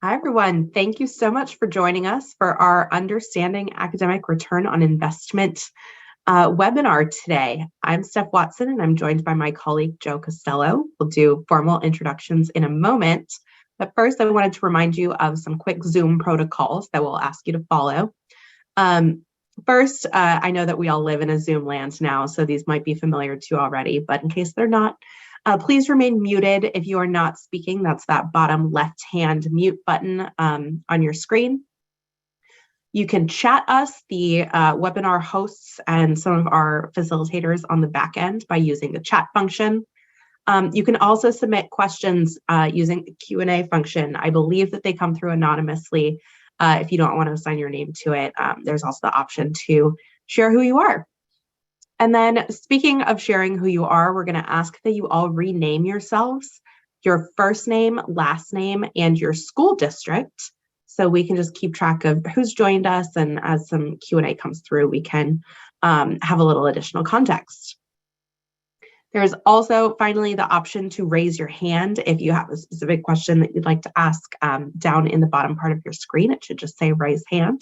Hi, everyone. Thank you so much for joining us for our Understanding Academic Return on Investment webinar today. I'm Steph Watson, and I'm joined by my colleague, Joe Costello. We'll do formal introductions in a moment. But first, I wanted to remind you of some quick Zoom protocols that we'll ask you to follow. First, I know that we all live in a Zoom land now, so these might be familiar to you already, but in case they're not, please remain muted if you are not speaking. That's that bottom left-hand mute button on your screen. You can chat us, the webinar hosts, and some of our facilitators on the back end by using the chat function. You can also submit questions using the Q&A function. I believe that they come through anonymously. If you don't want to assign your name to it, there's also the option to share who you are. And then speaking of sharing who you are, we're going to ask that you all rename yourselves, your first name, last name, and your school district, so we can just keep track of who's joined us, and as some Q&A comes through, we can have a little additional context. There's also finally the option to raise your hand if you have a specific question that you'd like to ask down in the bottom part of your screen. It should just say raise hand.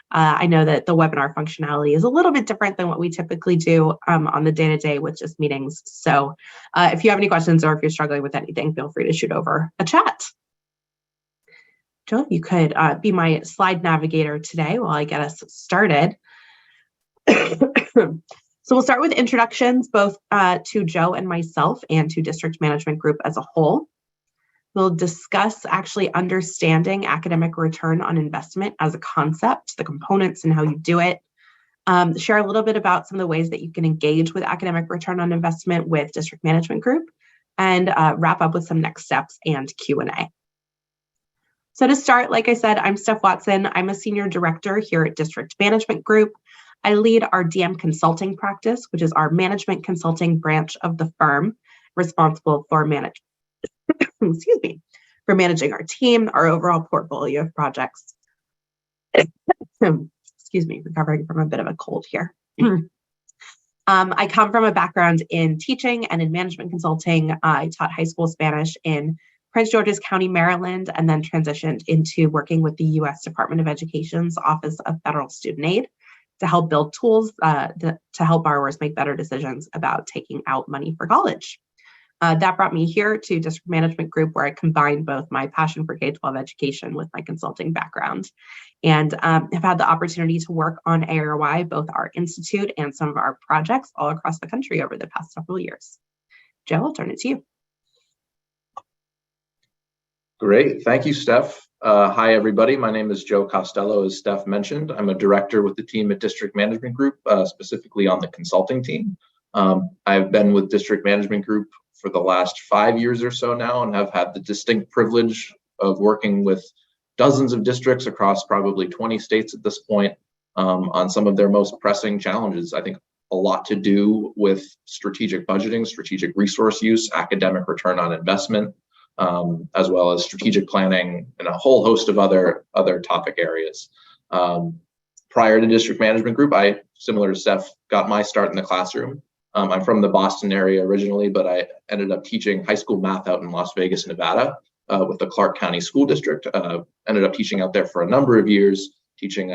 I know that the webinar functionality is a little bit different than what we typically do on the day-to-day with just meetings. So if you have any questions or if you're struggling with anything, feel free to shoot over a chat. Joe, you could be my slide navigator today while I get us started. So we'll start with introductions, both to Joe and myself and to District Management Group as a whole. We'll discuss actually understanding academic return on investment as a concept, the components and how you do it. Share a little bit about some of the ways that you can engage with academic return on investment with District Management Group, and wrap up with some next steps and Q&A. So to start, like I said, I'm Steph Watson. I'm a senior director here at District Management Group. I lead our DM consulting practice, which is our management consulting branch of the firm, responsible for for managing our team, our overall portfolio of projects. Excuse me, recovering from a bit of a cold here. I come from a background in teaching and in management consulting. I taught high school Spanish in Prince George's County, Maryland, and then transitioned into working with the U.S. Department of Education's Office of Federal Student Aid to help build tools to help borrowers make better decisions about taking out money for college. That brought me here to District Management Group, where I combined both my passion for K-12 education with my consulting background, and have had the opportunity to work on A-ROI, both our institute and some of our projects all across the country over the past several years. Joe, I'll turn it to you. Great, thank you, Steph. Hi, everybody. My name is Joe Costello, as Steph mentioned. I'm a director with the team at District Management Group, specifically on the consulting team. I've been with District Management Group for the last 5 years or so now, and have had the distinct privilege of working with dozens of districts across probably 20 states at this point on some of their most pressing challenges. I think a lot to do with strategic budgeting, strategic resource use, academic return on investment, as well as strategic planning and a whole host of other topic areas. Prior to District Management Group, I, similar to Steph, got my start in the classroom. I'm from the Boston area originally, but I ended up teaching high school math out in Las Vegas, Nevada, with the Clark County School District. Ended up teaching out there for a number of years, teaching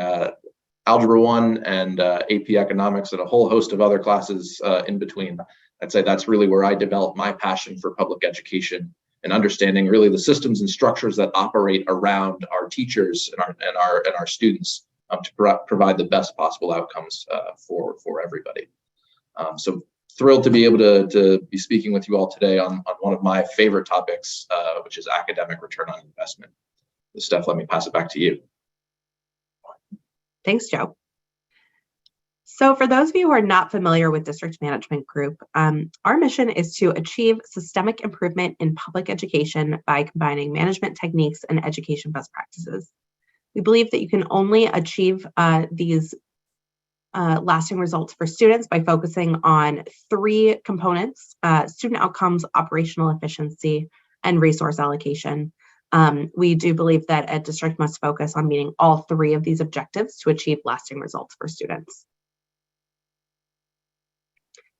Algebra 1 and AP Economics and a whole host of other classes in between. I'd say that's really where I developed my passion for public education and understanding really the systems and structures that operate around our teachers and our students to provide the best possible outcomes for everybody. So thrilled to be able to be speaking with you all today on one of my favorite topics, which is academic return on investment. Steph, let me pass it back to you. Thanks, Joe. So for those of you who are not familiar with District Management Group, our mission is to achieve systemic improvement in public education by combining management techniques and education best practices. We believe that you can only achieve these lasting results for students by focusing on 3 components: student outcomes, operational efficiency, and resource allocation. We do believe that a district must focus on meeting all 3 of these objectives to achieve lasting results for students.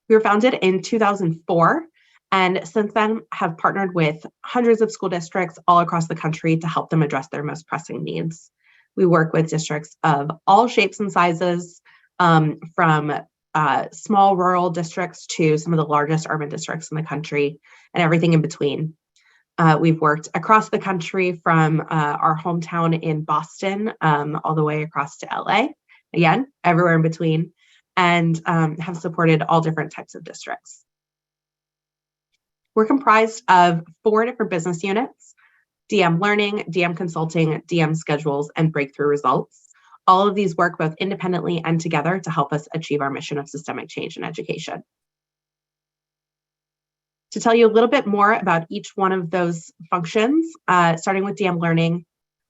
We were founded in 2004 And since then have partnered with hundreds of school districts all across the country to help them address their most pressing needs. We work with districts of all shapes and sizes, from small rural districts to some of the largest urban districts in the country and everything in between. We've worked across the country from our hometown in Boston all the way across to LA, again, everywhere in between, and have supported all different types of districts. We're comprised of 4 different business units: DM Learning, DM Consulting, DM Schedules, and Breakthrough Results. All of these work both independently and together to help us achieve our mission of systemic change in education. To tell you a little bit more about each one of those functions, starting with DM Learning,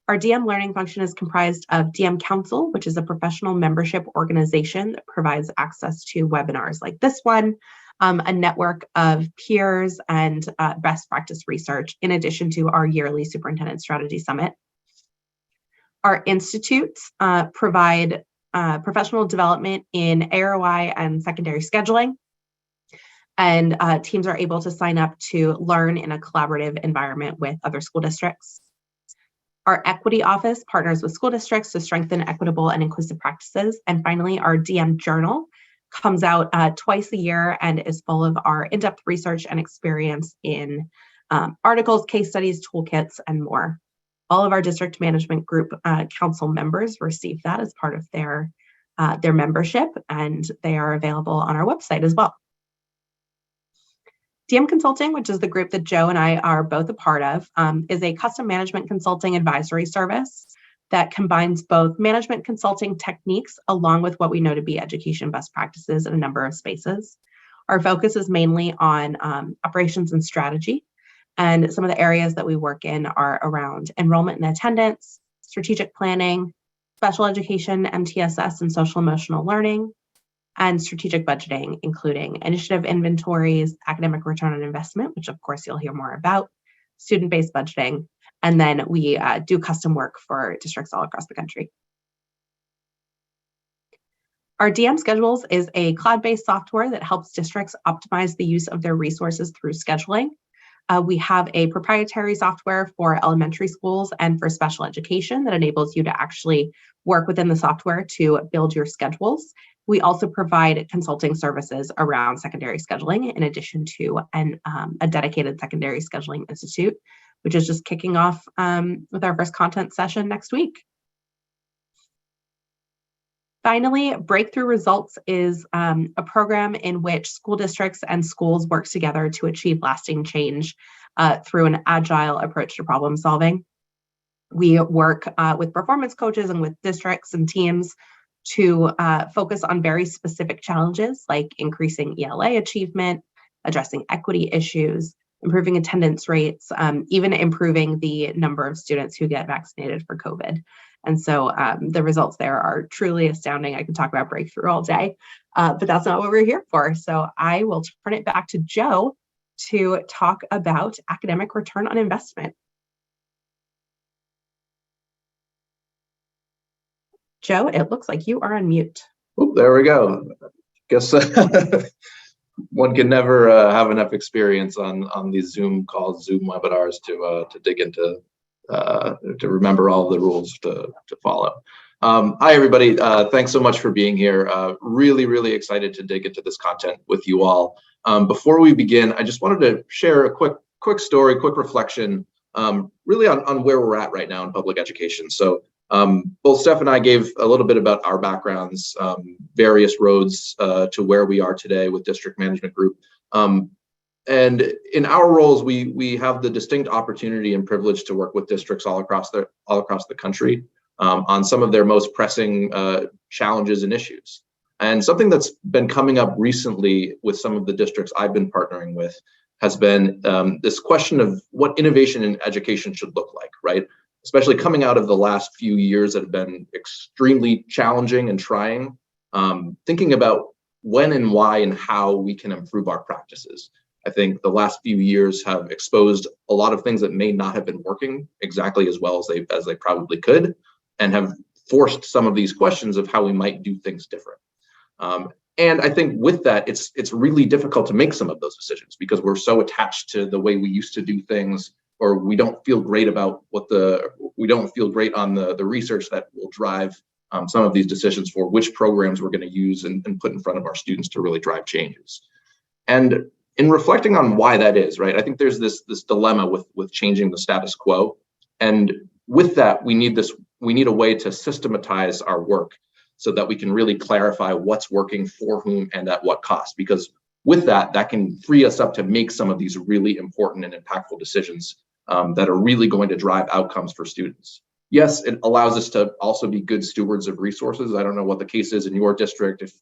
our DM Learning function is comprised of DM Council, which is a professional membership organization that provides access to webinars like this one, a network of peers and best practice research, in addition to our yearly Superintendent Strategy Summit. Our institutes provide professional development in A-ROI and secondary scheduling, and teams are able to sign up to learn in a collaborative environment with other school districts. Our equity office partners with school districts to strengthen equitable and inclusive practices. And finally, our DM journal comes out twice a year and is full of our in-depth research and experience in articles, case studies, toolkits, and more. All of our district management group council members receive that as part of their membership, and they are available on our website as well. DM Consulting, which is the group that Joe and I are both a part of, is a custom management consulting advisory service that combines both management consulting techniques along with what we know to be education best practices in a number of spaces. Our focus is mainly on operations and strategy, and some of the areas that we work in are around enrollment and attendance, strategic planning, special education, MTSS, and social emotional learning, and strategic budgeting, including initiative inventories, academic return on investment, which of course you'll hear more about, student-based budgeting, and then we do custom work for districts all across the country. Our DM Schedules is a cloud-based software that helps districts optimize the use of their resources through scheduling. We have a proprietary software for elementary schools and for special education that enables you to actually work within the software to build your schedules. We also provide consulting services around secondary scheduling, in addition to a dedicated secondary scheduling institute, which is just kicking off with our first content session next week. Finally, Breakthrough Results is a program in which school districts and schools work together to achieve lasting change through an agile approach to problem solving. We work with performance coaches and with districts and teams to focus on very specific challenges like increasing ELA achievement, addressing equity issues, improving attendance rates, even improving the number of students who get vaccinated for COVID. And so the results there are truly astounding. I could talk about Breakthrough all day, but that's not what we're here for. So I will turn it back to Joe to talk about academic return on investment. Joe, it looks like you are on mute. Oh, there we go. Guess one can never have enough experience on these Zoom calls, Zoom webinars to dig into, to remember all the rules to follow. Hi, everybody. Thanks so much for being here. Really excited to dig into this content with you all. Before we begin, I just wanted to share a quick story, quick reflection, really on where we're at right now in public education. So both Steph and I gave a little bit about our backgrounds, various roads to where we are today with District Management Group. And in our roles, we have the distinct opportunity and privilege to work with districts all across the country on some of their most pressing challenges and issues. And something that's been coming up recently with some of the districts I've been partnering with has been this question of what innovation in education should look like, right? Especially coming out of the last few years that have been extremely challenging and trying, thinking about when and why and how we can improve our practices. I think the last few years have exposed a lot of things that may not have been working exactly as well as they probably could, and have forced some of these questions of how we might do things different. And I think with that, it's really difficult to make some of those decisions because we're so attached to the way we used to do things, or we don't feel great about we don't feel great on the research that will drive some of these decisions for which programs we're going to use and put in front of our students to really drive changes. And in reflecting on why that is, right, I think there's this dilemma with changing the status quo. And with that, we need a way to systematize our work so that we can really clarify what's working for whom and at what cost. Because with that can free us up to make some of these really important and impactful decisions that are really going to drive outcomes for students. Yes, it allows us to also be good stewards of resources. I don't know what the case is in your district, if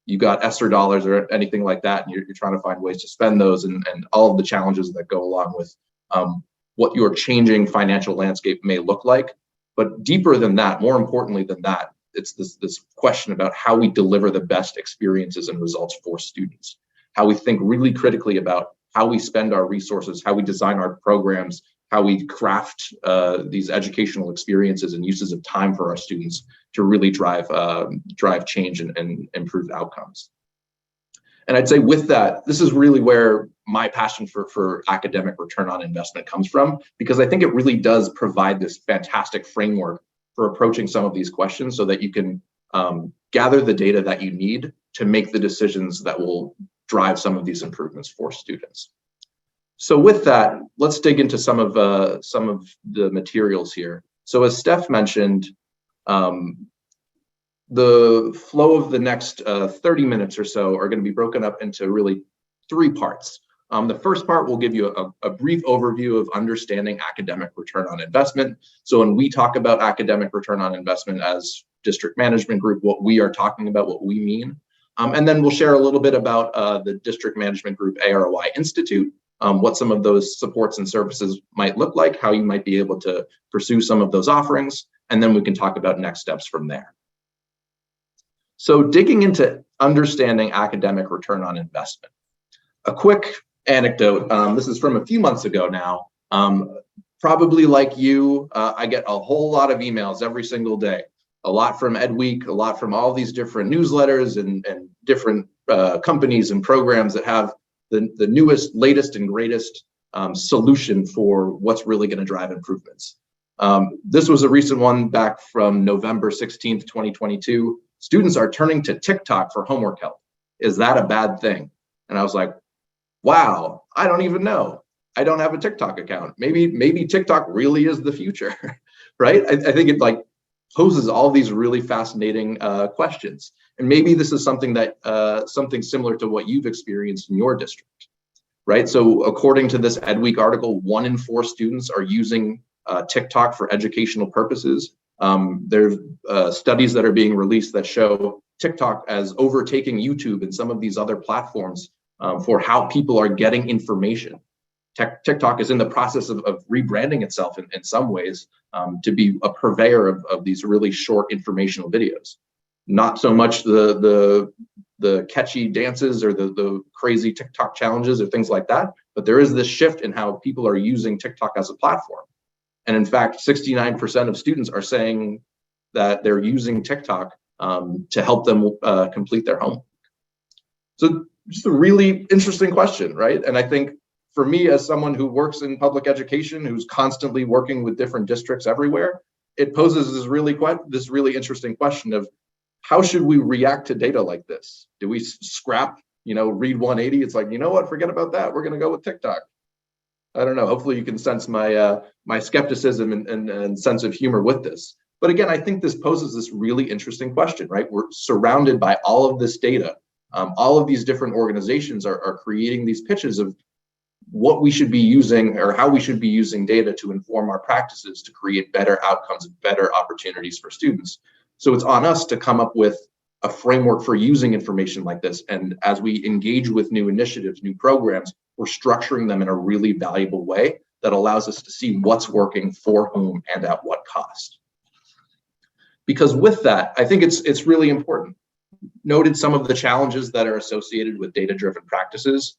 you got ESSER dollars or anything like that, and you're trying to find ways to spend those and all of the challenges that go along with what your changing financial landscape may look like. But deeper than that, more importantly than that, it's this question about how we deliver the best experiences and results for students, how we think really critically about how we spend our resources, how we design our programs, how we craft these educational experiences and uses of time for our students to really drive change and improve outcomes. And I'd say with that, this is really where my passion for academic return on investment comes from, because I think it really does provide this fantastic framework for approaching some of these questions so that you can gather the data that you need to make the decisions that will drive some of these improvements for students. So with that, let's dig into some of the materials here. So as Steph mentioned, the flow of the next 30 minutes or so are going to be broken up into really 3 parts. The first part will give you a brief overview of understanding academic return on investment. So when we talk about academic return on investment as district management group, what we are talking about, what we mean. And then we'll share a little bit about the district management group A-ROI Institute, what some of those supports and services might look like, how you might be able to pursue some of those offerings, and then we can talk about next steps from there. So digging into understanding academic return on investment. A quick anecdote, this is from a few months ago now. Probably like you, I get a whole lot of emails every single day, a lot from Ed Week, a lot from all these different newsletters and different companies and programs that have the newest, latest, and greatest solution for what's really going to drive improvements. This was a recent one back from November 16th, 2022. Students are turning to TikTok for homework help. Is that a bad thing? And I was like, wow, I don't even know. I don't have a TikTok account. Maybe TikTok really is the future, right? I think it like poses all these really fascinating questions. And maybe this is something that something similar to what you've experienced in your district, right? So according to this Ed Week article, 1 in 4 students are using TikTok for educational purposes. There's studies that are being released that show TikTok as overtaking YouTube and some of these other platforms for how people are getting information. TikTok is in the process of rebranding itself in some ways to be a purveyor of these really short informational videos. Not so much the catchy dances or the crazy TikTok challenges or things like that, but there is this shift in how people are using TikTok as a platform. And in fact, 69% of students are saying that they're using TikTok to help them complete their homework. So just a really interesting question, right? And I think for me, as someone who works in public education, who's constantly working with different districts everywhere, it poses this really interesting question of how should we react to data like this? Do we scrap, read 180? It's like, you know what, forget about that. We're going to go with TikTok. I don't know. Hopefully you can sense my my skepticism and sense of humor with this. But again, I think this poses this really interesting question, right? We're surrounded by all of this data. All of these different organizations are creating these pitches of what we should be using or how we should be using data to inform our practices to create better outcomes and better opportunities for students. So it's on us to come up with a framework for using information like this. And as we engage with new initiatives, new programs, we're structuring them in a really valuable way that allows us to see what's working for whom and at what cost. Because with that, I think it's really important. Noted some of the challenges that are associated with data-driven practices.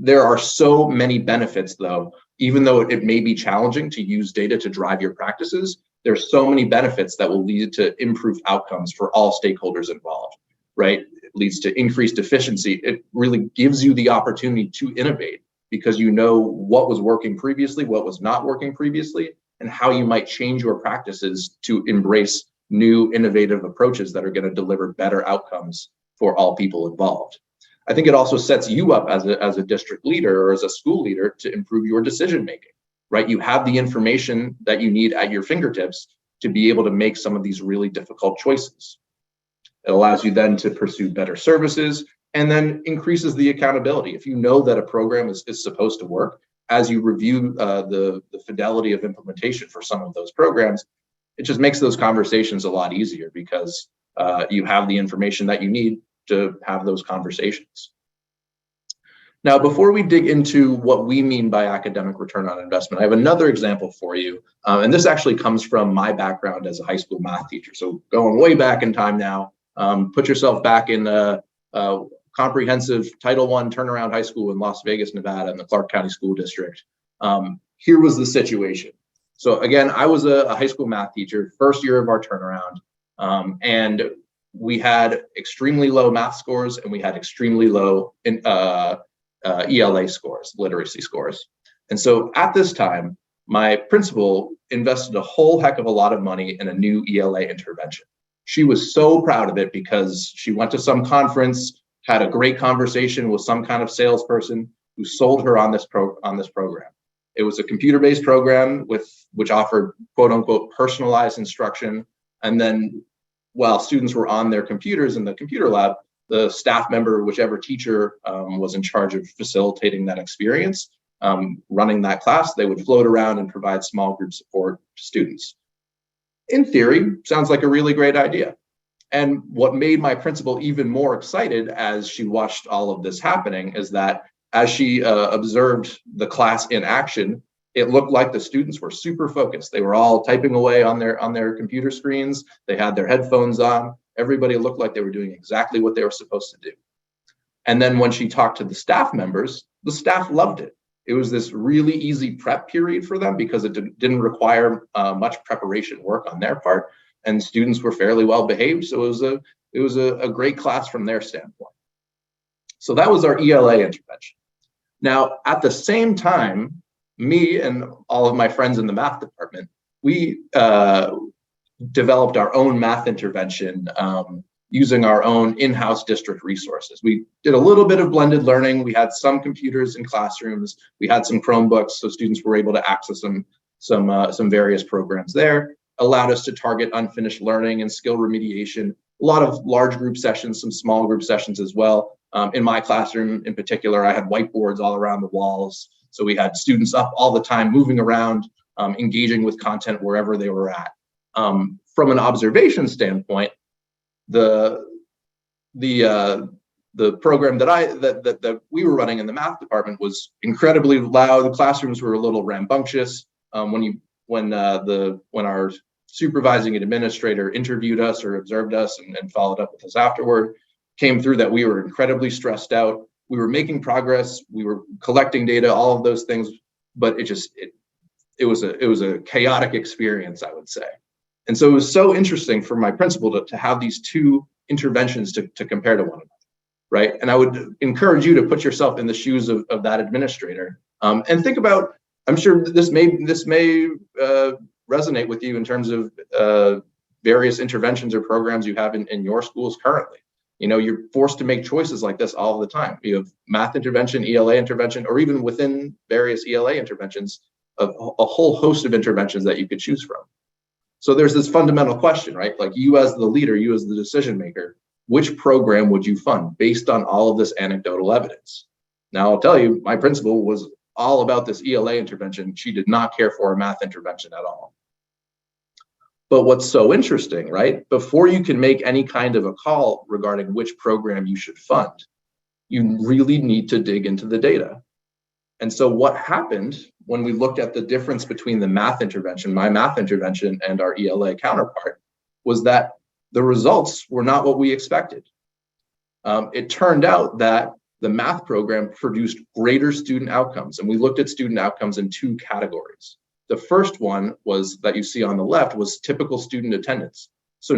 There are so many benefits, though, even though it may be challenging to use data to drive your practices, there's so many benefits that will lead to improved outcomes for all stakeholders involved, right? it leads to increased efficiency. It really gives you the opportunity to innovate because you know what was working previously, what was not working previously, and how you might change your practices to embrace new innovative approaches that are going to deliver better outcomes for all people involved. I think it also sets you up as a district leader or as a school leader to improve your decision making, right? You have the information that you need at your fingertips to be able to make some of these really difficult choices. It allows you then to pursue better services and then increases the accountability. If you know that a program is supposed to work, as you review the fidelity of implementation for some of those programs, it just makes those conversations a lot easier because you have the information that you need to have those conversations. Now, before we dig into what we mean by academic return on investment, I have another example for you. And this actually comes from my background as a high school math teacher. So going way back in time now, put yourself back in a comprehensive Title I turnaround high school in Las Vegas, Nevada, in the Clark County School District. Here was the situation. So again, I was a high school math teacher, first year of our turnaround, and we had extremely low math scores and we had extremely low ELA scores, literacy scores. And so at this time, my principal invested a whole heck of a lot of money in a new ELA intervention. She was so proud of it because she went to some conference, had a great conversation with some kind of salesperson who sold her on this program. It was a computer-based program which offered quote unquote personalized instruction. And then while students were on their computers in the computer lab, the staff member, whichever teacher was in charge of facilitating that experience, running that class, they would float around and provide small group support to students. In theory, sounds like a really great idea. And what made my principal even more excited as she watched all of this happening is that as she observed the class in action, it looked like the students were super focused. They were all typing away on their computer screens. They had their headphones on. Everybody looked like they were doing exactly what they were supposed to do. And then when she talked to the staff members, the staff loved it. It was this really easy prep period for them because it didn't require much preparation work on their part, and students were fairly well behaved. So it was a great class from their standpoint. So that was our ELA intervention. Now, at the same time, me and all of my friends in the math department, we developed our own math intervention using our own in-house district resources. We did a little bit of blended learning. We had some computers in classrooms. We had some Chromebooks, so students were able to access some various programs there. Allowed us to target unfinished learning and skill remediation. A lot of large group sessions, some small group sessions as well. In my classroom in particular, I had whiteboards all around the walls. So we had students up all the time, moving around, engaging with content wherever they were at. From an observation standpoint, the program that we were running in the math department was incredibly loud. The classrooms were a little rambunctious. When our supervising administrator interviewed us or observed us and followed up with us afterward, came through that we were incredibly stressed out. We were making progress. We were collecting data, all of those things, but it was a chaotic experience, I would say. And so it was so interesting for my principal to have these two interventions to compare to one another, right? And I would encourage you to put yourself in the shoes of that administrator and think about, I'm sure this may resonate with you in terms of various interventions or programs you have in your schools currently. You know, you're forced to make choices like this all the time. You have math intervention, ELA intervention, or even within various ELA interventions, a whole host of interventions that you could choose from. So there's this fundamental question, right? Like you as the leader, you as the decision maker, which program would you fund based on all of this anecdotal evidence? Now, I'll tell you, my principal was all about this ELA intervention. She did not care for a math intervention at all. But what's so interesting, right? Before you can make any kind of a call regarding which program you should fund, you really need to dig into the data. And so what happened when we looked at the difference between the math intervention, my math intervention, and our ELA counterpart, was that the results were not what we expected. It turned out that the math program produced greater student outcomes, and we looked at student outcomes in two categories. The first one was that you see on the left was typical student attendance. So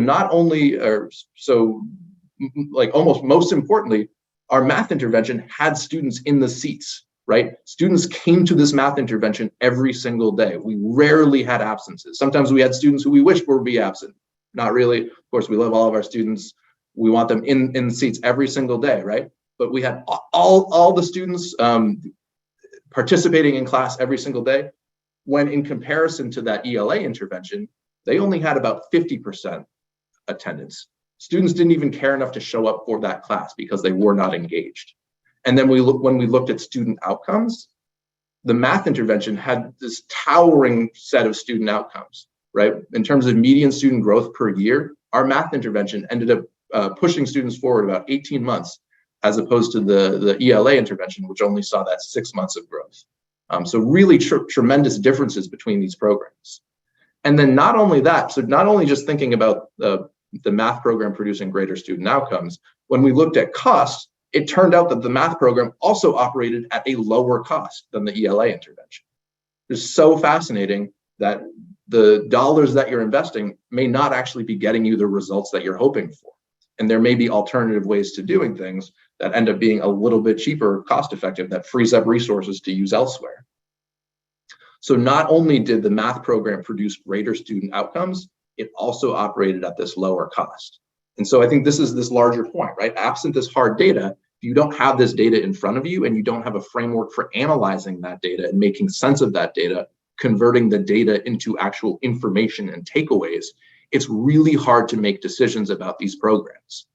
like almost most importantly, our math intervention had students in the seats, right? Students came to this math intervention every single day. We rarely had absences. Sometimes we had students who we wished would be absent. Not really. Of course, we love all of our students. We want them in the seats every single day, right? But we had all the students participating in class every single day, when in comparison to that ELA intervention, they only had about 50% attendance. Students didn't even care enough to show up for that class because they were not engaged. And then when we looked at student outcomes, the math intervention had this towering set of student outcomes, right? In terms of median student growth per year, our math intervention ended up pushing students forward about 18 months, as opposed to the ELA intervention, which only saw that 6 months of growth. So really tremendous differences between these programs. And then not only that, so not only just thinking about the math program producing greater student outcomes, when we looked at costs, it turned out that the math program also operated at a lower cost than the ELA intervention. It's so fascinating that the dollars that you're investing may not actually be getting you the results that you're hoping for. And there may be alternative ways to doing things that end up being a little bit cheaper, cost effective, that frees up resources to use elsewhere. So not only did the math program produce greater student outcomes, it also operated at this lower cost. And so I think this is this larger point, right? Absent this hard data, if you don't have this data in front of you and you don't have a framework for analyzing that data and making sense of that data, converting the data into actual information and takeaways, it's really hard to make decisions about these programs.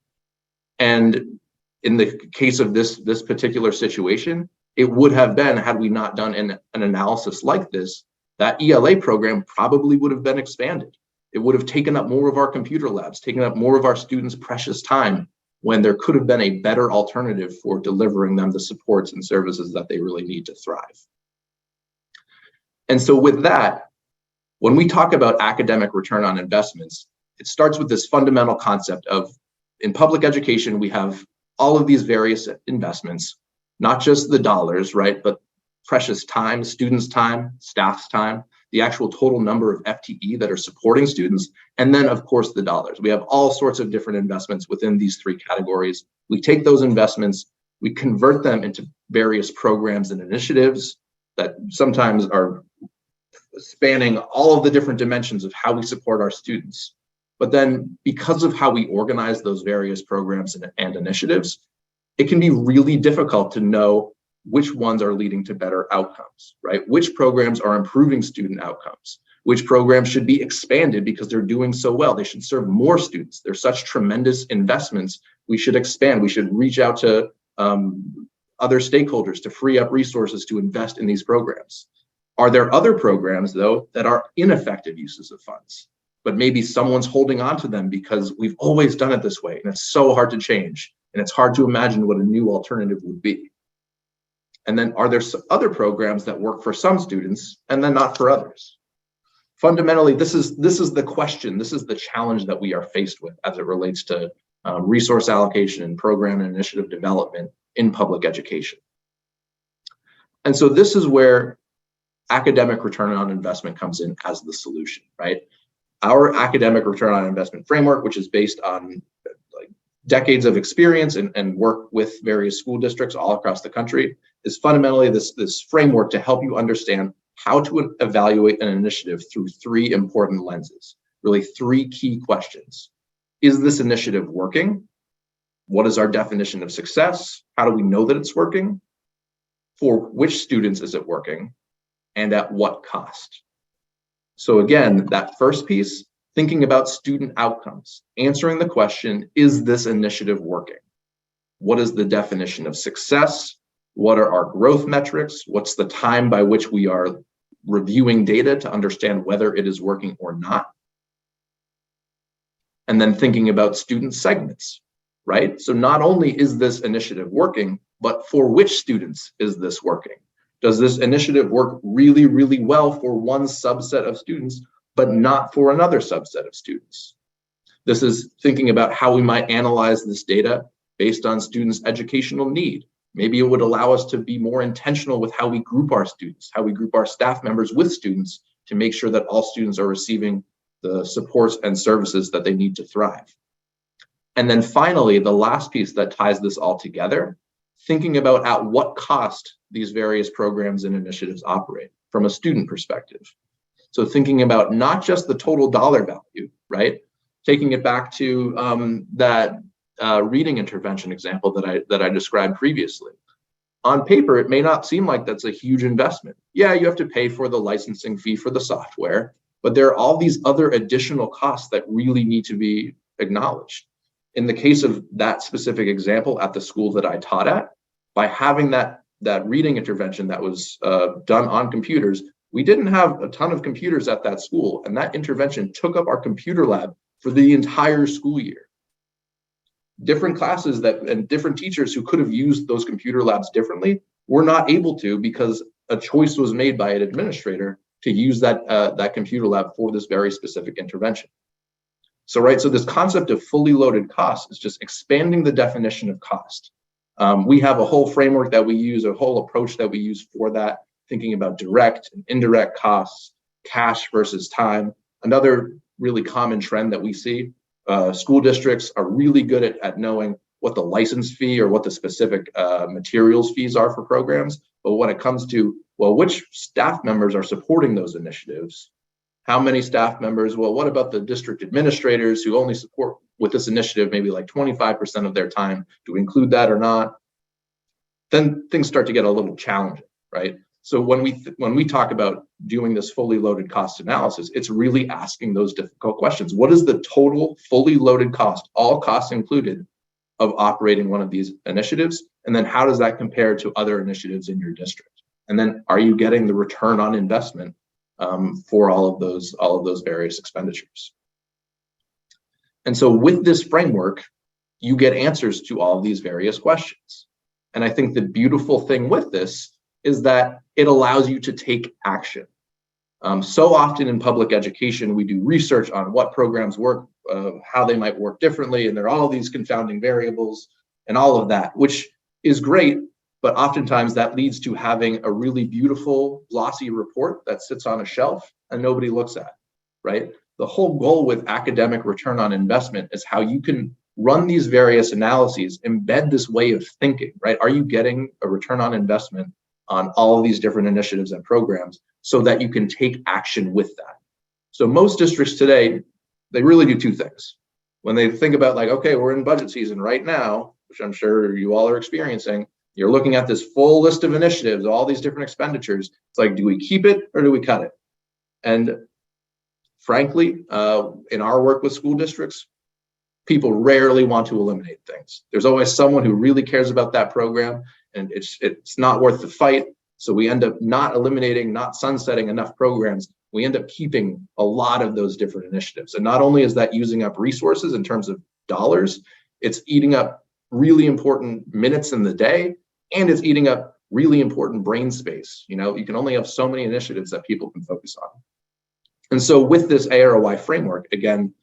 And in the case of this particular situation, it would have been, had we not done an analysis like this, that ELA program probably would have been expanded. It would have taken up more of our computer labs, taken up more of our students' precious time, when there could have been a better alternative for delivering them the supports and services that they really need to thrive. And so with that, when we talk about academic return on investments, it starts with this fundamental concept of, in public education, we have all of these various investments, not just the dollars, right, but precious time, students' time, staff's time, the actual total number of FTE that are supporting students, and then, of course, the dollars. We have all sorts of different investments within these three categories. We take those investments, we convert them into various programs and initiatives that sometimes are spanning all of the different dimensions of how we support our students. But then, because of how we organize those various programs and initiatives, it can be really difficult to know which ones are leading to better outcomes, right? Which programs are improving student outcomes? Which programs should be expanded because they're doing so well? They should serve more students. They're such tremendous investments. We should expand. We should reach out to other stakeholders to free up resources to invest in these programs. Are there other programs, though, that are ineffective uses of funds, but maybe someone's holding on to them because we've always done it this way, and it's so hard to change, and it's hard to imagine what a new alternative would be? And then are there other programs that work for some students and then not for others? Fundamentally, this is the question, this is the challenge that we are faced with as it relates to resource allocation and program and initiative development in public education. And so this is where academic return on investment comes in as the solution, right? Our academic return on investment framework, which is based on decades of experience and work with various school districts all across the country, is fundamentally this framework to help you understand how to evaluate an initiative through three important lenses, really three key questions. Is this initiative working? What is our definition of success? How do we know that it's working? For which students is it working? And at what cost? So again, that first piece, thinking about student outcomes, answering the question, is this initiative working? What is the definition of success? What are our growth metrics? What's the time by which we are reviewing data to understand whether it is working or not? And then thinking about student segments, right? So not only is this initiative working, but for which students is this working? Does this initiative work really, really well for one subset of students, but not for another subset of students? This is thinking about how we might analyze this data based on students' educational need. Maybe it would allow us to be more intentional with how we group our students, how we group our staff members with students to make sure that all students are receiving the supports and services that they need to thrive. And then finally, the last piece that ties this all together, thinking about at what cost these various programs and initiatives operate from a student perspective. So thinking about not just the total dollar value, right? Taking it back to that reading intervention example that I described previously. On paper, it may not seem like that's a huge investment. Yeah, you have to pay for the licensing fee for the software, but there are all these other additional costs that really need to be acknowledged. In the case of that specific example at the school that I taught at, by having that reading intervention that was done on computers, we didn't have a ton of computers at that school, and that intervention took up our computer lab for the entire school year. Different classes and different teachers who could have used those computer labs differently were not able to because a choice was made by an administrator to use that computer lab for this very specific intervention. So this concept of fully loaded cost is just expanding the definition of cost. We have a whole framework that we use, a whole approach that we use for that, thinking about direct and indirect costs, cash versus time. Another really common trend that we see, school districts are really good at knowing what the license fee or what the specific materials fees are for programs. But when it comes to, well, which staff members are supporting those initiatives? How many staff members? Well, what about the district administrators who only support with this initiative maybe like 25% of their time? Do we include that or not? Then things start to get a little challenging, right? So when we talk about doing this fully loaded cost analysis, it's really asking those difficult questions. What is the total fully loaded cost, all costs included, of operating one of these initiatives? And then how does that compare to other initiatives in your district? And then are you getting the return on investment for all of those various expenditures? And so with this framework, you get answers to all of these various questions. And I think the beautiful thing with this is that it allows you to take action. So often in public education, we do research on what programs work, how they might work differently, and there are all these confounding variables and all of that, which is great, but oftentimes that leads to having a really beautiful, glossy report that sits on a shelf and nobody looks at, right? The whole goal with academic return on investment is how you can run these various analyses, embed this way of thinking, right? Are you getting a return on investment on all of these different initiatives and programs so that you can take action with that? So most districts today, they really do two things. When they think about like, okay, we're in budget season right now, which I'm sure you all are experiencing, you're looking at this full list of initiatives, all these different expenditures. It's like, do we keep it or do we cut it? And frankly, in our work with school districts, people rarely want to eliminate things. There's always someone who really cares about that program, and it's not worth the fight. So we end up not eliminating, not sunsetting enough programs. We end up keeping a lot of those different initiatives. And not only is that using up resources in terms of dollars, it's eating up really important minutes in the day, and it's eating up really important brain space. You know, you can only have so many initiatives that people can focus on. And so with this A-ROI framework, again,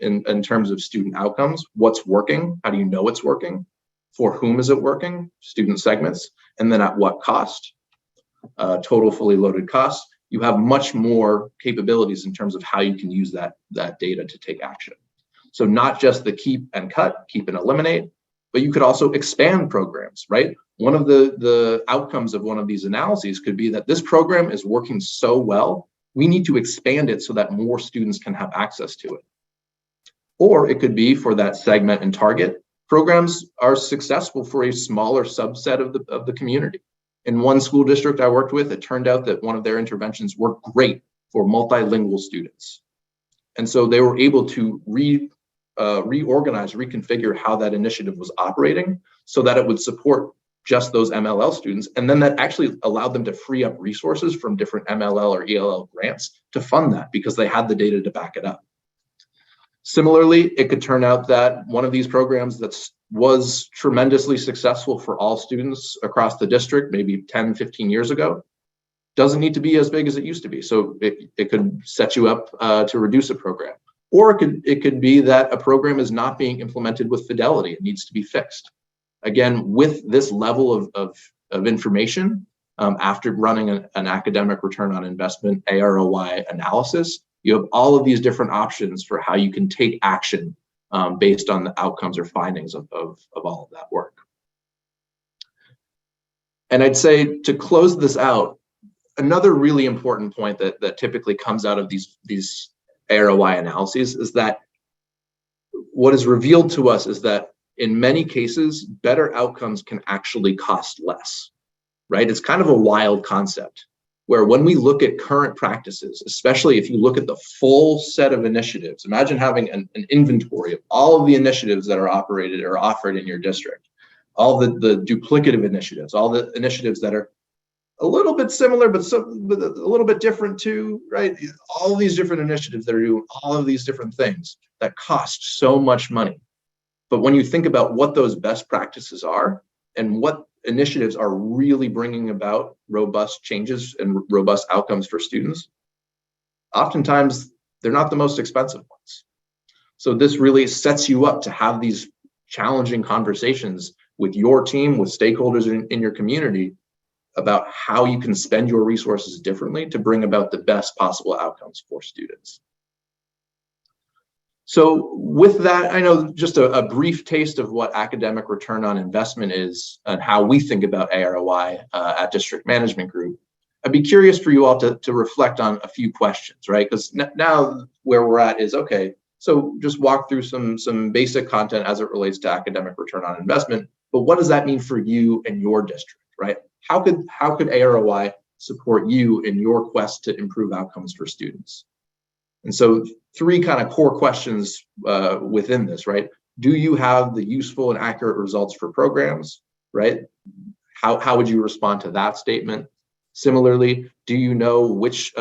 in terms of student outcomes, what's working? How do you know it's working? For whom is it working? Student segments. And then at what cost? Total fully loaded cost. You have much more capabilities in terms of how you can use that data to take action. So not just the keep and cut, keep and eliminate, but you could also expand programs, right? One of the outcomes of one of these analyses could be that this program is working so well, we need to expand it so that more students can have access to it. Or it could be for that segment and target, programs are successful for a smaller subset of the community. In one school district I worked with, it turned out that one of their interventions worked great for multilingual students. And so they were able to reorganize, reconfigure how that initiative was operating so that it would support just those MLL students. And then that actually allowed them to free up resources from different MLL or ELL grants to fund that because they had the data to back it up. Similarly, it could turn out that one of these programs that was tremendously successful for all students across the district, maybe 10, 15 years ago, doesn't need to be as big as it used to be. So it could set you up to reduce a program. Or it could be that a program is not being implemented with fidelity. It needs to be fixed. Again, with this level of information, after running an academic return on investment, A-ROI analysis, you have all of these different options for how you can take action based on the outcomes or findings of all of that work. And I'd say to close this out, another really important point that typically comes out of these A-ROI analyses is that what is revealed to us is that in many cases, better outcomes can actually cost less, right? It's kind of a wild concept where when we look at current practices, especially if you look at the full set of initiatives, imagine having an inventory of all of the initiatives that are operated or offered in your district, all the duplicative initiatives, all the initiatives that are a little bit similar, but a little bit different too, right? All these different initiatives that are doing all of these different things that cost so much money. But when you think about what those best practices are and what initiatives are really bringing about robust changes and robust outcomes for students, oftentimes they're not the most expensive ones. So this really sets you up to have these challenging conversations with your team, with stakeholders in your community about how you can spend your resources differently to bring about the best possible outcomes for students. So with that, I know just a brief taste of what academic return on investment is and how we think about A-ROI at District Management Group. I'd be curious for you all to reflect on a few questions, right? Because now where we're at is, okay, so just walk through some basic content as it relates to academic return on investment, but what does that mean for you and your district, right? How could A-ROI support you in your quest to improve outcomes for students? And so 3 kind of core questions within this, right? Do you have the useful and accurate results for programs, right? How would you respond to that statement? Similarly, do you know which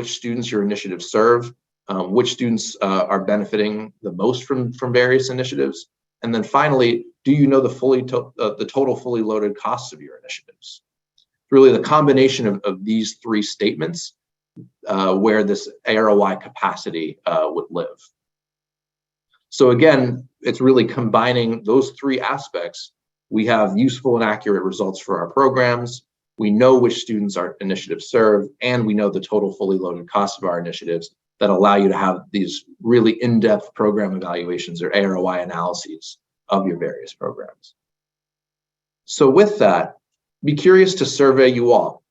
students your initiatives serve? Which students are benefiting the most from various initiatives? And then finally, do you know the total fully loaded costs of your initiatives? Really the combination of these 3 statements where this A-ROI capacity would live. So again, it's really combining those 3 aspects. We have useful and accurate results for our programs. We know which students our initiatives serve, and we know the total fully loaded cost of our initiatives that allow you to have these really in-depth program evaluations or A-ROI analyses of your various programs. So with that, be curious to survey you all.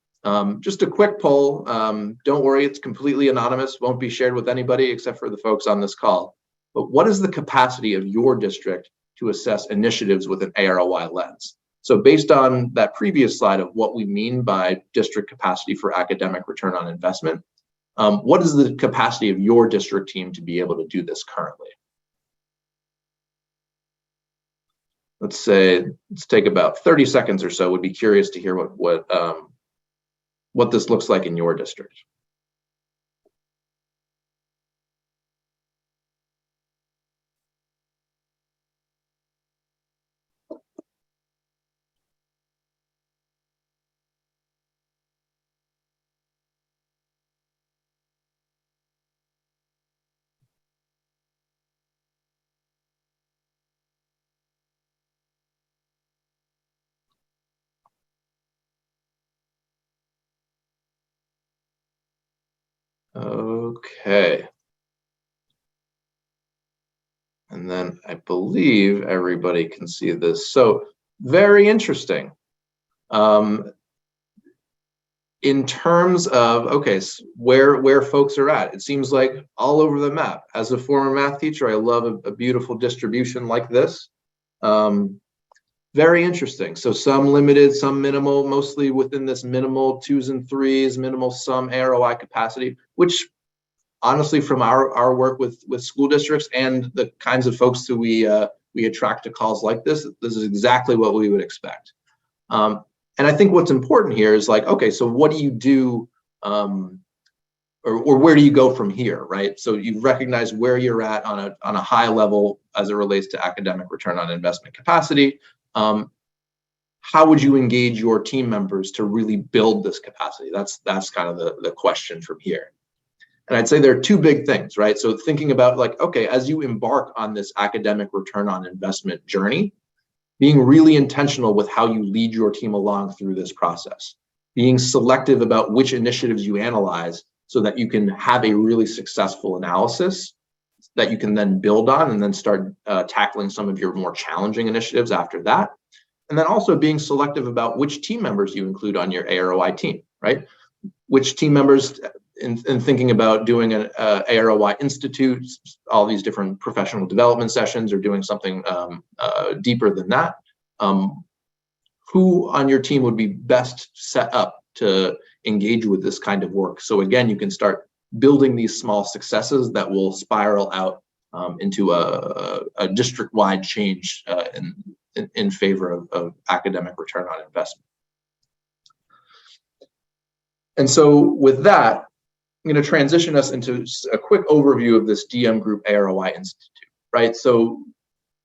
Just a quick poll. Don't worry, it's completely anonymous, won't be shared with anybody except for the folks on this call. But what is the capacity of your district to assess initiatives with an A-ROI lens? So based on that previous slide of what we mean by district capacity for academic return on investment, what is the capacity of your district team to be able to do this currently? Let's take about 30 seconds or so. Would be curious to hear what this looks like in your district. Okay. And then I believe everybody can see this. So very interesting. In terms of, okay, so where folks are at, it seems like all over the map. As a former math teacher, I love a beautiful distribution like this. Very interesting. So some limited, some minimal, mostly within this minimal 2s and 3s, minimal some A-ROI capacity, which honestly, from our work with school districts and the kinds of folks who we attract to calls like this is exactly what we would expect. And I think what's important here is like, okay, so what do you do, or where do you go from here, right? So you recognize where you're at on a high level as it relates to academic return on investment capacity. How would you engage your team members to really build this capacity? That's kind of the question from here. And I'd say there are 2 big things, right? So thinking about like, okay, as you embark on this academic return on investment journey, being really intentional with how you lead your team along through this process, being selective about which initiatives you analyze so that you can have a really successful analysis that you can then build on and then start tackling some of your more challenging initiatives after that. And then also being selective about which team members you include on your A-ROI team, right? Which team members, in thinking about doing an A-ROI Institute, all these different professional development sessions, or doing something deeper than that, who on your team would be best set up to engage with this kind of work? So again, you can start building these small successes that will spiral out into a district-wide change in favor of academic return on investment. And so with that, I'm going to transition us into a quick overview of this DMGroup A-ROI Institute, right? So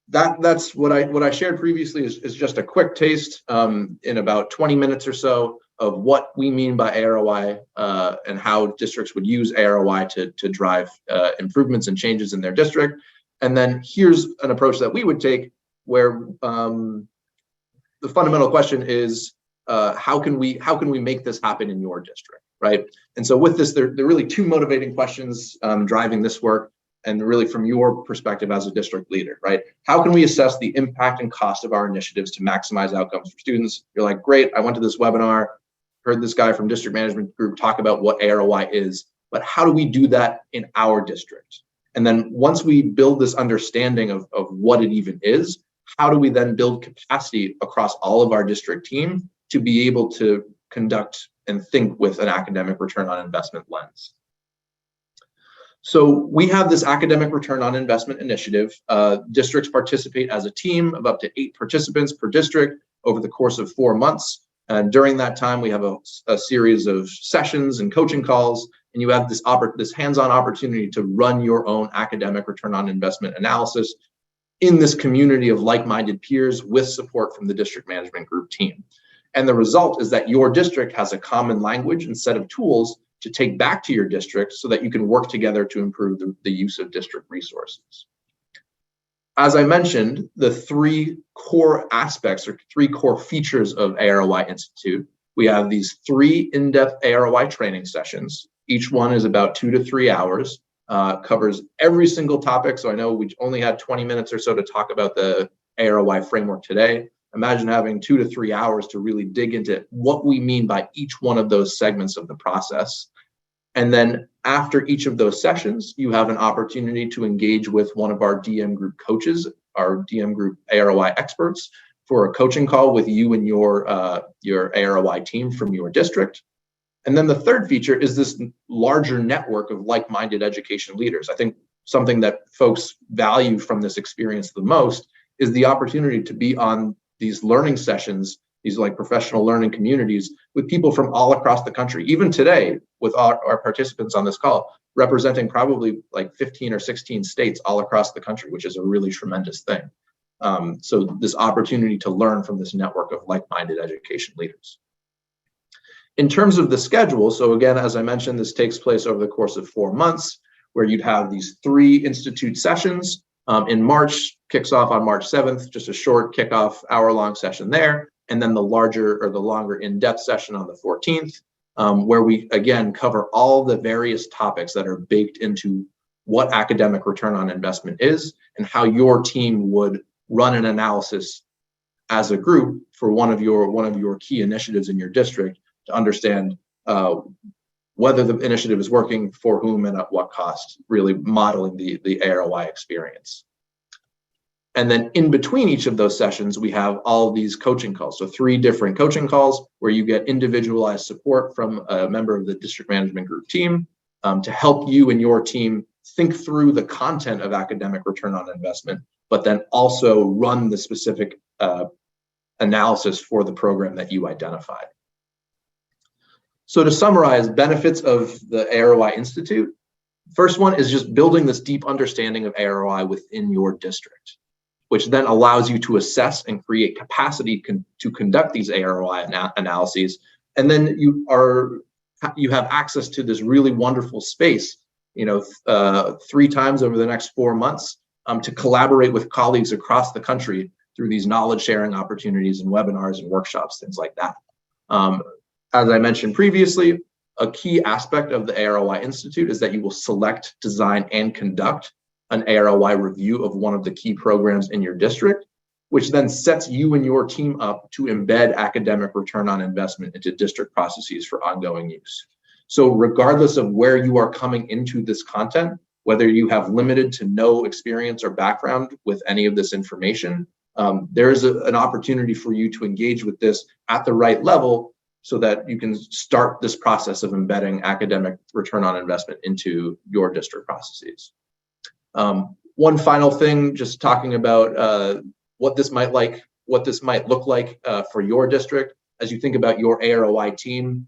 that's what I shared previously is just a quick taste in about 20 minutes or so of what we mean by A-ROI and how districts would use A-ROI to drive improvements and changes in their district. And then here's an approach that we would take where the fundamental question is, how can we make this happen in your district, right? And so with this, there are really two motivating questions driving this work, and really from your perspective as a district leader, right? How can we assess the impact and cost of our initiatives to maximize outcomes for students? You're like, great, I went to this webinar, heard this guy from District Management Group talk about what A-ROI is, but how do we do that in our district? And then once we build this understanding of what it even is, how do we then build capacity across all of our district team to be able to conduct and think with an academic return on investment lens? So we have this academic return on investment initiative. Districts participate as a team of up to 8 participants per district over the course of 4 months. And during that time, we have a series of sessions and coaching calls, and you have this hands-on opportunity to run your own academic return on investment analysis in this community of like-minded peers with support from the District Management Group team. And the result is that your district has a common language and set of tools to take back to your district so that you can work together to improve the use of district resources. As I mentioned, the 3 core aspects or 3 core features of A-ROI Institute, we have these 3 in-depth A-ROI training sessions. Each one is about 2 to 3 hours, covers every single topic. So I know we only had 20 minutes or so to talk about the A-ROI framework today. Imagine having 2 to 3 hours to really dig into what we mean by each one of those segments of the process. And then after each of those sessions, you have an opportunity to engage with one of our DMGroup coaches, our DMGroup A-ROI experts, for a coaching call with you and your A-ROI team from your district. And then the third feature is this larger network of like-minded education leaders. I think something that folks value from this experience the most is the opportunity to be on these learning sessions, these like professional learning communities with people from all across the country. Even today, with our participants on this call, representing probably like 15 or 16 states all across the country, which is a really tremendous thing. So this opportunity to learn from this network of like-minded education leaders. In terms of the schedule, so again, as I mentioned, this takes place over the course of 4 months, where you'd have these 3 institute sessions. In March, kicks off on March 7th, just a short kickoff hour-long session there, and then the larger or the longer in-depth session on the 14th, where we, again, cover all the various topics that are baked into what academic return on investment is and how your team would run an analysis as a group for one of your key initiatives in your district to understand whether the initiative is working, for whom, and at what cost, really modeling the A-ROI experience. And then in between each of those sessions, we have all of these coaching calls. So 3 different coaching calls where you get individualized support from a member of the District Management Group team to help you and your team think through the content of academic return on investment, but then also run the specific analysis for the program that you identified. So to summarize, benefits of the A-ROI Institute, first one is just building this deep understanding of A-ROI within your district, which then allows you to assess and create capacity to conduct these A-ROI analyses. And then you have access to this really wonderful space, 3 times over the next 4 months to collaborate with colleagues across the country through these knowledge sharing opportunities and webinars and workshops, things like that. As I mentioned previously, a key aspect of the A-ROI Institute is that you will select, design, and conduct an A-ROI review of one of the key programs in your district, which then sets you and your team up to embed academic return on investment into district processes for ongoing use. So regardless of where you are coming into this content, whether you have limited to no experience or background with any of this information, there is an opportunity for you to engage with this at the right level so that you can start this process of embedding academic return on investment into your district processes. One final thing, just talking about what this might look like for your district. As you think about your A-ROI team,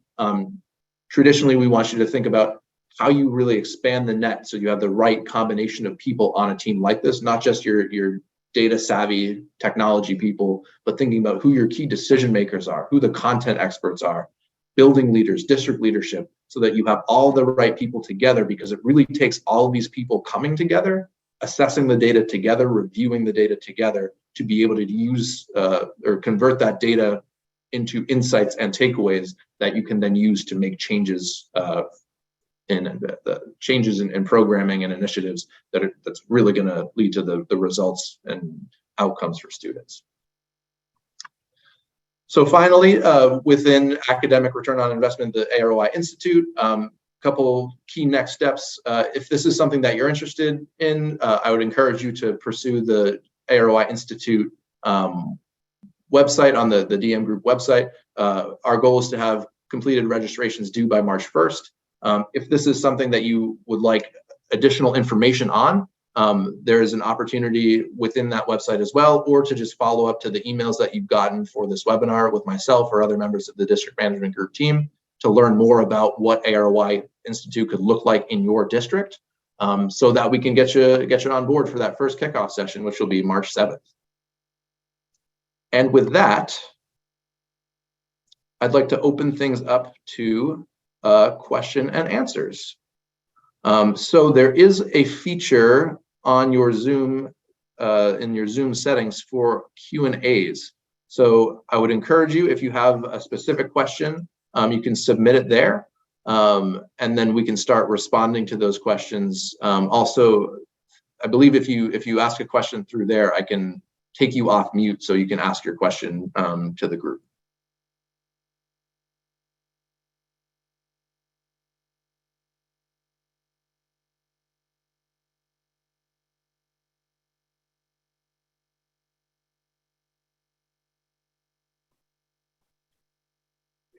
traditionally we want you to think about how you really expand the net so you have the right combination of people on a team like this, not just your data savvy technology people, but thinking about who your key decision makers are, who the content experts are, building leaders, district leadership, so that you have all the right people together, because it really takes all of these people coming together, assessing the data together, reviewing the data together to be able to use or convert that data into insights and takeaways that you can then use to make changes in programming and initiatives that's really going to lead to the results and outcomes for students. So finally, within academic return on investment, the A-ROI Institute, couple key next steps. If this is something that you're interested in, I would encourage you to pursue the A-ROI Institute website on the DMGroup website. Our goal is to have completed registrations due by March 1st. If this is something that you would like additional information on, there is an opportunity within that website as well, or to just follow up to the emails that you've gotten for this webinar with myself or other members of the district management group team to learn more about what A-ROI Institute could look like in your district, so that we can get you on board for that first kickoff session, which will be March 7th. And with that, I'd like to open things up to question and answers. So there is a feature on your Zoom, in your Zoom settings for Q&As. So I would encourage you, if you have a specific question, you can submit it there, and then we can start responding to those questions. Also, I believe if you ask a question through there, I can take you off mute so you can ask your question to the group.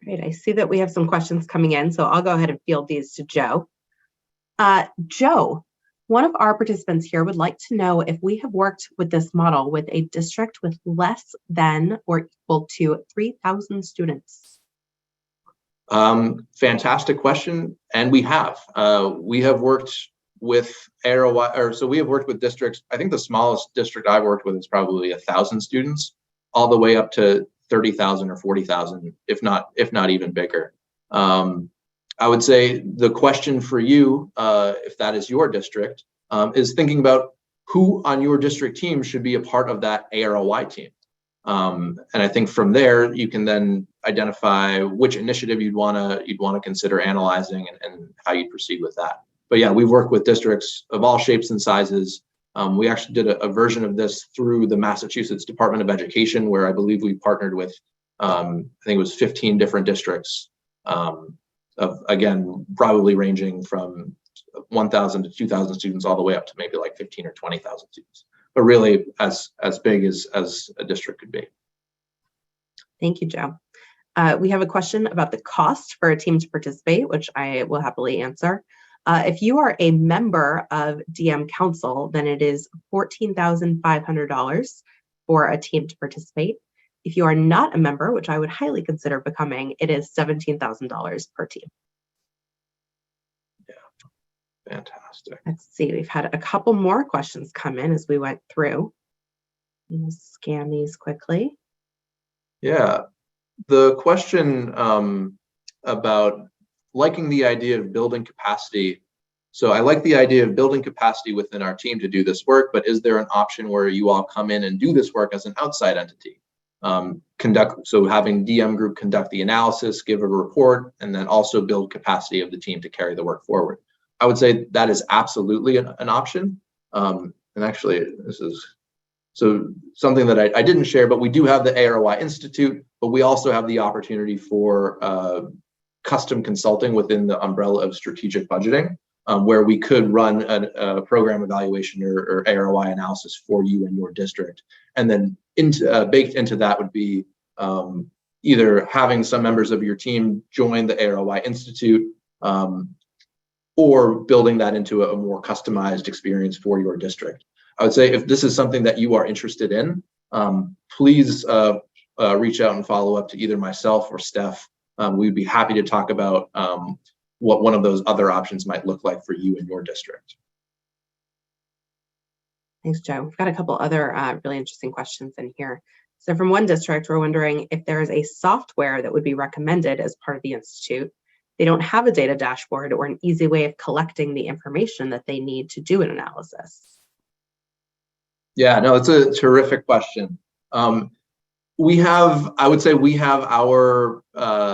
Great, I see that we have some questions coming in, so I'll go ahead and field these to Joe. Joe, one of our participants here would like to know if we have worked with this model with a district with less than or equal to 3,000 students. Fantastic question, and we have. We have worked with A-ROI, or so we have worked with districts. I think the smallest district I've worked with is probably 1,000 students, all the way up to 30,000 or 40,000, if not even bigger. I would say the question for you, if that is your district, is thinking about who on your district team should be a part of that A-ROI team. And I think from there you can then identify which initiative you'd want to consider analyzing and how you'd proceed with that. But yeah, we've worked with districts of all shapes and sizes. We actually did a version of this through the Massachusetts Department of Education, where I believe we partnered with, I think it was 15 different districts, of, again, probably ranging from 1,000 to 2,000 students all the way up to maybe like 15 or 20,000 students, but really as big as a district could be. Thank you, Joe. We have a question about the cost for a team to participate, which I will happily answer. If you are a member of DM Council, then it is $14,500 for a team to participate. If you are not a member, which I would highly consider becoming, it is $17,000 per team. Yeah, fantastic. Let's see, we've had a couple more questions come in as we went through. I'll scan these quickly. Yeah, the question about liking the idea of building capacity. So I like the idea of building capacity within our team to do this work, but is there an option where you all come in and do this work as an outside entity? So having DMGroup conduct the analysis, give a report, and then also build capacity of the team to carry the work forward. I would say that is absolutely an option. And actually, this is something that I didn't share, but we do have the A-ROI Institute, but we also have the opportunity for custom consulting within the umbrella of strategic budgeting, where we could run a program evaluation or A-ROI analysis for you and your district. And then baked into that would be either having some members of your team join the A-ROI Institute, or building that into a more customized experience for your district. I would say if this is something that you are interested in, please reach out and follow up to either myself or Steph. We'd be happy to talk about what one of those other options might look like for you and your district. Thanks, Joe. We've got a couple other really interesting questions in here. So from one district, we're wondering if there is a software that would be recommended as part of the Institute. They don't have a data dashboard or an easy way of collecting the information that they need to do an analysis. Yeah, no, it's a terrific question. I would say we have our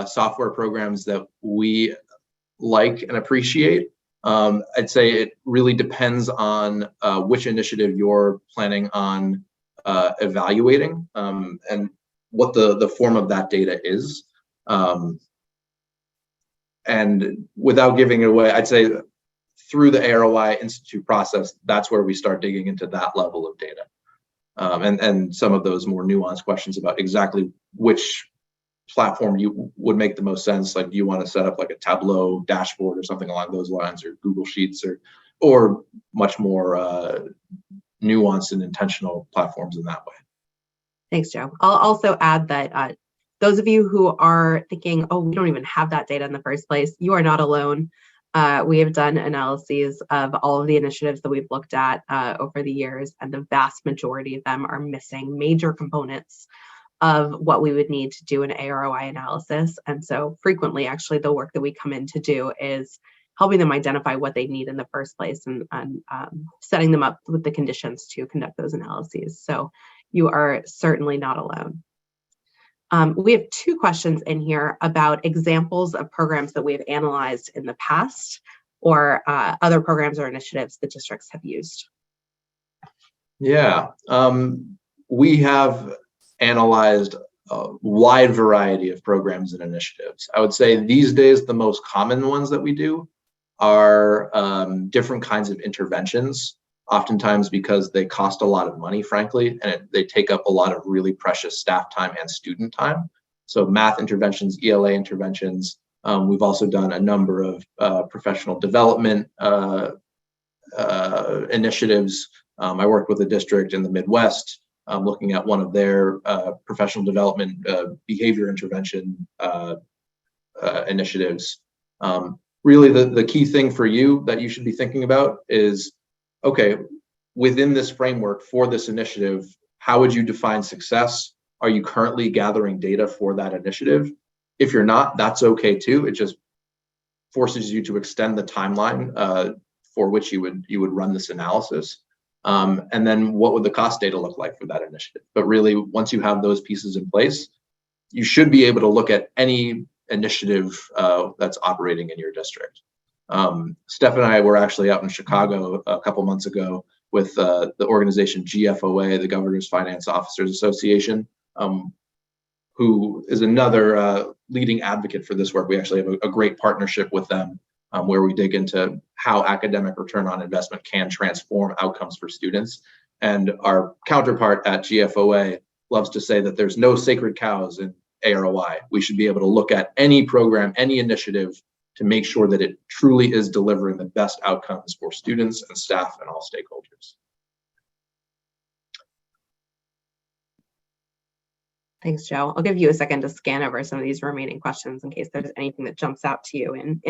software programs that we like and appreciate. I'd say it really depends on which initiative you're planning on evaluating, and what the form of that data is. And without giving it away, I'd say through the A-ROI Institute process, that's where we start digging into that level of data. And some of those more nuanced questions about exactly which platform you would make the most sense. Like, do you want to set up like a Tableau dashboard or something along those lines, or Google Sheets, or much more nuanced and intentional platforms in that way. Thanks, Joe. I'll also add that those of you who are thinking, oh, we don't even have that data in the first place, you are not alone. We have done analyses of all of the initiatives that we've looked at over the years, and the vast majority of them are missing major components of what we would need to do an A-ROI analysis. And so frequently, actually, the work that we come in to do is helping them identify what they need in the first place, and setting them up with the conditions to conduct those analyses. So you are certainly not alone. We have two questions in here about examples of programs that we have analyzed in the past, or other programs or initiatives that districts have used. Yeah, we have analyzed a wide variety of programs and initiatives. I would say these days, the most common ones that we do are different kinds of interventions, oftentimes because they cost a lot of money, frankly, and they take up a lot of really precious staff time and student time. So math interventions, ELA interventions. We've also done a number of professional development initiatives. I worked with a district in the Midwest, looking at one of their professional development behavior intervention initiatives. Really, the key thing for you that you should be thinking about is, okay, within this framework for this initiative, how would you define success? Are you currently gathering data for that initiative? If you're not, that's okay too. It just forces you to extend the timeline for which you would run this analysis. And then what would the cost data look like for that initiative? But really, once you have those pieces in place, you should be able to look at any initiative that's operating in your district. Steph and I were actually out in Chicago a couple months ago with the organization GFOA, the Governor's Finance Officers Association, who is another leading advocate for this work. We actually have a great partnership with them, where we dig into how academic return on investment can transform outcomes for students. And our counterpart at GFOA loves to say that there's no sacred cows in A-ROI. We should be able to look at any program, any initiative, to make sure that it truly is delivering the best outcomes for students and staff and all stakeholders. Thanks, Joe. I'll give you a second to scan over some of these remaining questions in case there's anything that jumps out to you in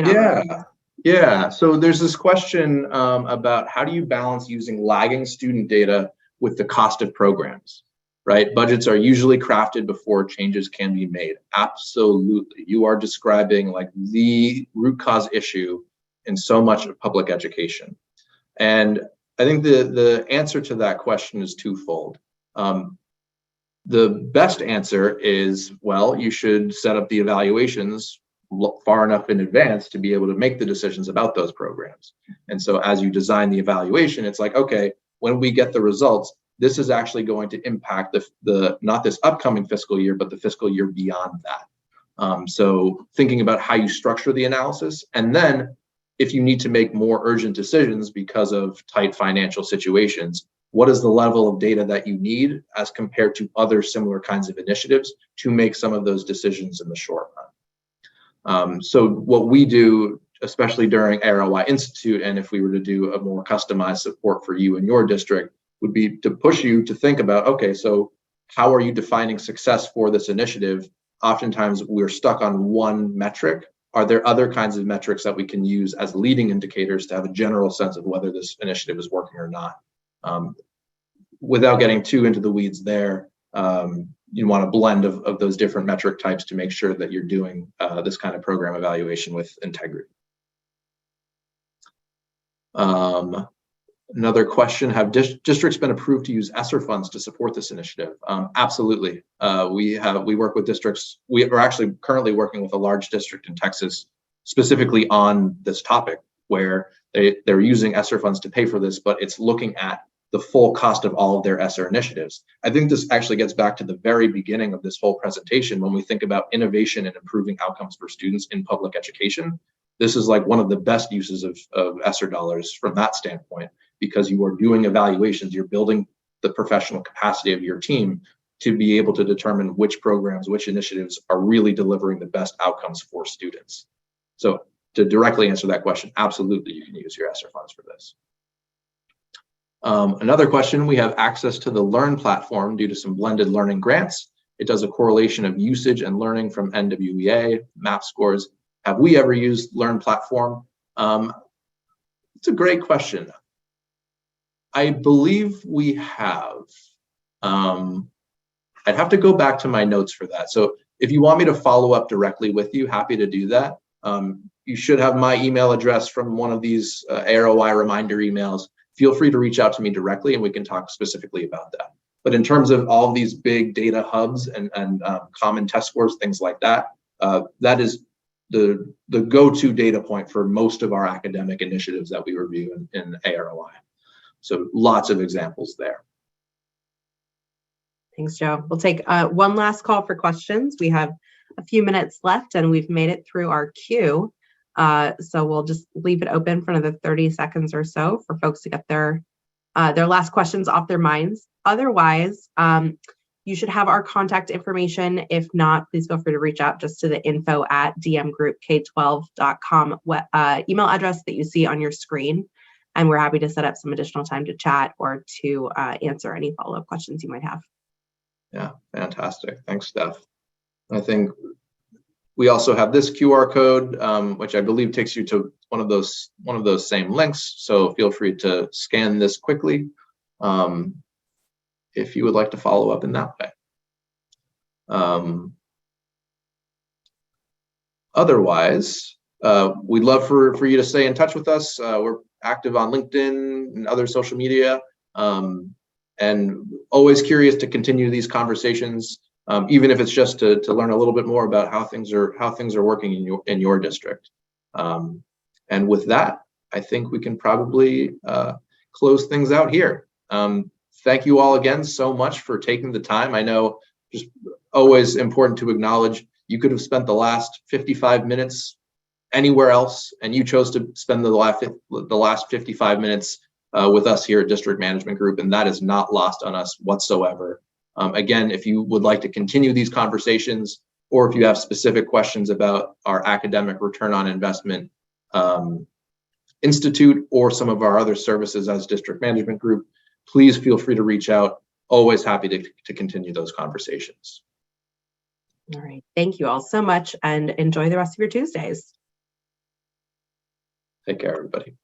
Yeah. So there's this question about how do you balance using lagging student data with the cost of programs, right? Budgets are usually crafted before changes can be made. Absolutely. You are describing like the root cause issue in so much of public education. And I think the answer to that question is twofold. The best answer is, well, you should set up the evaluations far enough in advance to be able to make the decisions about those programs. And so as you design the evaluation, it's like, okay, when we get the results, this is actually going to impact the not this upcoming fiscal year, but the fiscal year beyond that. So thinking about how you structure the analysis, and then if you need to make more urgent decisions because of tight financial situations, what is the level of data that you need as compared to other similar kinds of initiatives to make some of those decisions in the short run? So what we do, especially during A-ROI Institute, and if we were to do a more customized support for you and your district, would be to push you to think about, okay, so how are you defining success for this initiative? Oftentimes we're stuck on one metric. Are there other kinds of metrics that we can use as leading indicators to have a general sense of whether this initiative is working or not? Without getting too into the weeds there, you want a blend of those different metric types to make sure that you're doing this kind of program evaluation with integrity. Another question, have districts been approved to use ESSER funds to support this initiative? Absolutely. We work with districts. We are actually currently working with a large district in Texas specifically on this topic, where they're using ESSER funds to pay for this, but it's looking at the full cost of all of their ESSER initiatives. I think this actually gets back to the very beginning of this whole presentation. When we think about innovation and improving outcomes for students in public education, this is like one of the best uses of ESSER dollars from that standpoint, because you are doing evaluations, you're building the professional capacity of your team to be able to determine which programs, which initiatives are really delivering the best outcomes for students. So to directly answer that question, absolutely, you can use your ESSER funds for this. Another question, we have access to the Learn platform due to some blended learning grants. It does a correlation of usage and learning from NWEA, MAP scores. Have we ever used Learn platform? It's a great question. I believe we have. I'd have to go back to my notes for that. So if you want me to follow up directly with you, happy to do that. You should have my email address from one of these A-ROI reminder emails. Feel free to reach out to me directly and we can talk specifically about that. But in terms of all of these big data hubs and common test scores, things like that, that is the go-to data point for most of our academic initiatives that we review in A-ROI. So lots of examples there. Thanks, Joe. We'll take one last call for questions. We have a few minutes left and we've made it through our queue. So we'll just leave it open for another 30 seconds or so for folks to get their last questions off their minds. Otherwise, you should have our contact information. If not, please feel free to reach out just to the info@dmgroupk12.com email address that you see on your screen. And we're happy to set up some additional time to chat or to answer any follow-up questions you might have. Yeah, fantastic. Thanks, Steph. I think we also have this QR code, which I believe takes you to one of those same links. So feel free to scan this quickly if you would like to follow up in that way. Otherwise, we'd love for you to stay in touch with us. We're active on LinkedIn and other social media, and always curious to continue these conversations. Even if it's just to learn a little bit more about how things are working in your district. And with that, I think we can probably close things out here. Thank you all again so much for taking the time. I know just always important to acknowledge you could have spent the last 55 minutes anywhere else, and you chose to spend the last 55 minutes with us here at District Management Group, and that is not lost on us whatsoever. Again, if you would like to continue these conversations, or if you have specific questions about our academic return on investment institute or some of our other services as District Management Group, please feel free to reach out. Always happy to continue those conversations. All right. Thank you all so much and enjoy the rest of your Tuesdays. Take care, everybody.